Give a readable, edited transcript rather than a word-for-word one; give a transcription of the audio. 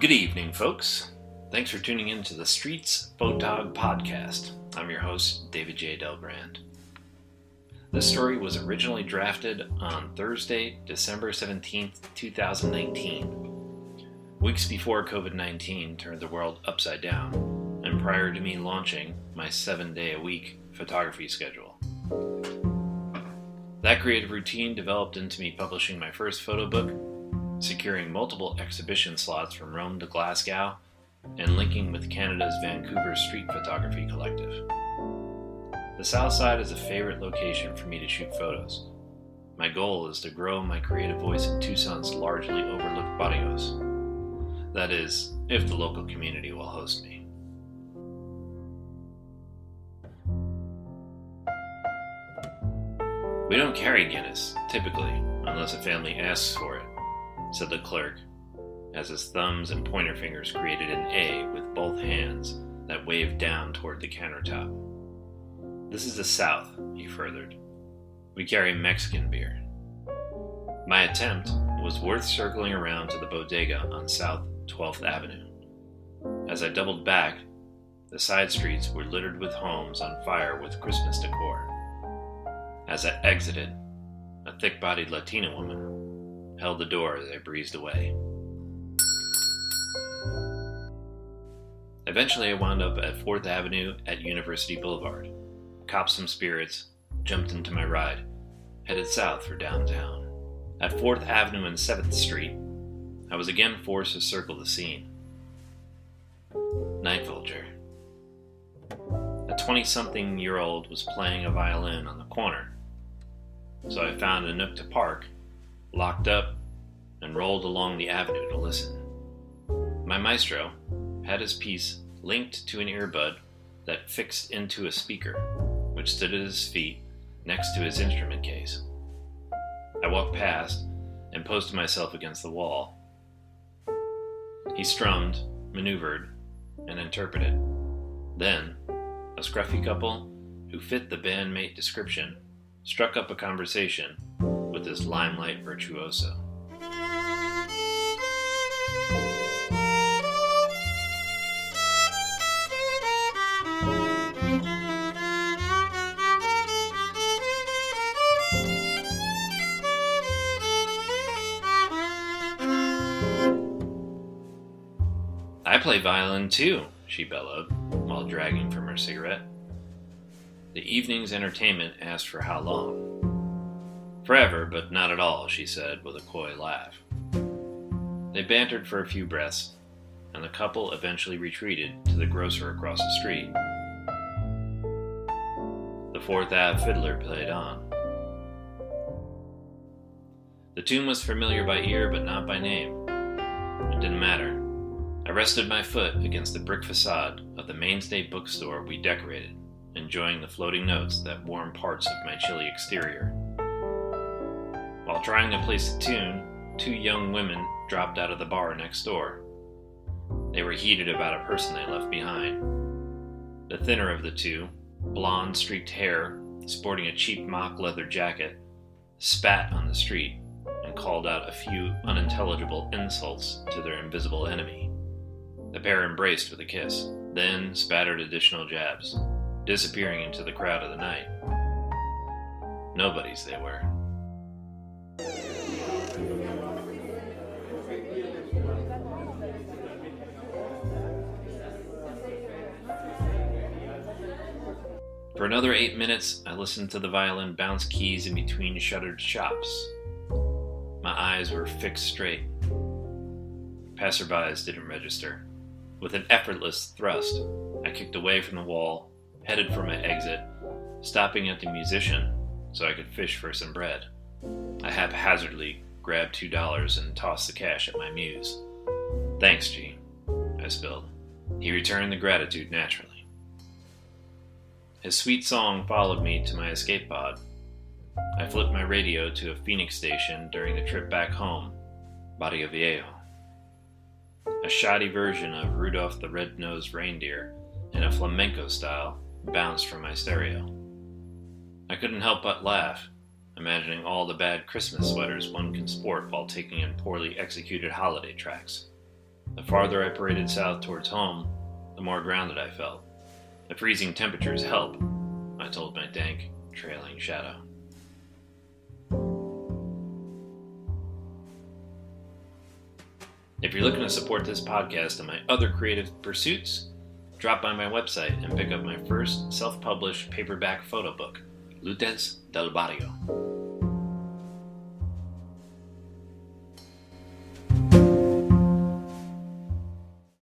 Good evening, folks. Thanks for tuning in to the Streets Photog podcast. I'm your host, David J. Delbrand. This story was originally drafted on Thursday, December 17th, 2019, weeks before COVID-19 turned the world upside down, and prior to me launching my 7-day-a-week photography schedule. That creative routine developed into me publishing my first photo book, securing multiple exhibition slots from Rome to Glasgow, and linking with Canada's Vancouver Street Photography Collective. The South Side is a favorite location for me to shoot photos. My goal is to grow my creative voice in Tucson's largely overlooked barrios. That is, if the local community will host me. We don't carry Guinness, typically, unless a family asks for it, said the clerk, as his thumbs and pointer fingers created an A with both hands that waved down toward the countertop. This is the South, he furthered. We carry Mexican beer. My attempt was worth circling around to the bodega on South 12th Avenue. As I doubled back, the side streets were littered with homes on fire with Christmas decor. As I exited, a thick-bodied Latina woman held the door as I breezed away. Eventually I wound up at 4th Avenue at University Boulevard, copped some spirits, jumped into my ride, headed south for downtown. At 4th Avenue and 7th Street, I was again forced to circle the scene. Night Vulture. A 20-something-year-old was playing a violin on the corner, so I found a nook to park, locked up, and rolled along the avenue to listen. My maestro had his piece linked to an earbud that fixed into a speaker, which stood at his feet next to his instrument case. I walked past and posted myself against the wall. He strummed, maneuvered, and interpreted. Then, a scruffy couple who fit the bandmate description struck up a conversation with this limelight virtuoso. I play violin too, she bellowed, while dragging from her cigarette. The evening's entertainment asked for how long. Forever, but not at all, she said with a coy laugh. They bantered for a few breaths, and the couple eventually retreated to the grocer across the street. The 4th Ave fiddler played on. The tune was familiar by ear, but not by name. It didn't matter. I rested my foot against the brick facade of the mainstay bookstore we decorated, enjoying the floating notes that warmed parts of my chilly exterior. While trying to place the tune, 2 young women dropped out of the bar next door. They were heated about a person they left behind. The thinner of the two, blonde streaked hair, sporting a cheap mock leather jacket, spat on the street and called out a few unintelligible insults to their invisible enemy. The pair embraced with a kiss, then spattered additional jabs, disappearing into the crowd of the night. Nobodies they were. For another 8 minutes, I listened to the violin bounce keys in between shuttered shops. My eyes were fixed straight. Passerbys didn't register. With an effortless thrust, I kicked away from the wall, headed for my exit, stopping at the musician so I could fish for some bread. I haphazardly grabbed $2 and tossed the cash at my muse. "Thanks, G," I spilled. He returned the gratitude naturally. His sweet song followed me to my escape pod. I flipped my radio to a Phoenix station during the trip back home, Barrio Viejo. A shoddy version of Rudolph the Red-Nosed Reindeer in a flamenco style bounced from my stereo. I couldn't help but laugh, imagining all the bad Christmas sweaters one can sport while taking in poorly executed holiday tracks. The farther I paraded south towards home, the more grounded I felt. The freezing temperatures help, I told my dank, trailing shadow. If you're looking to support this podcast and my other creative pursuits, drop by my website and pick up my first self-published paperback photo book, Lutes del Barrio.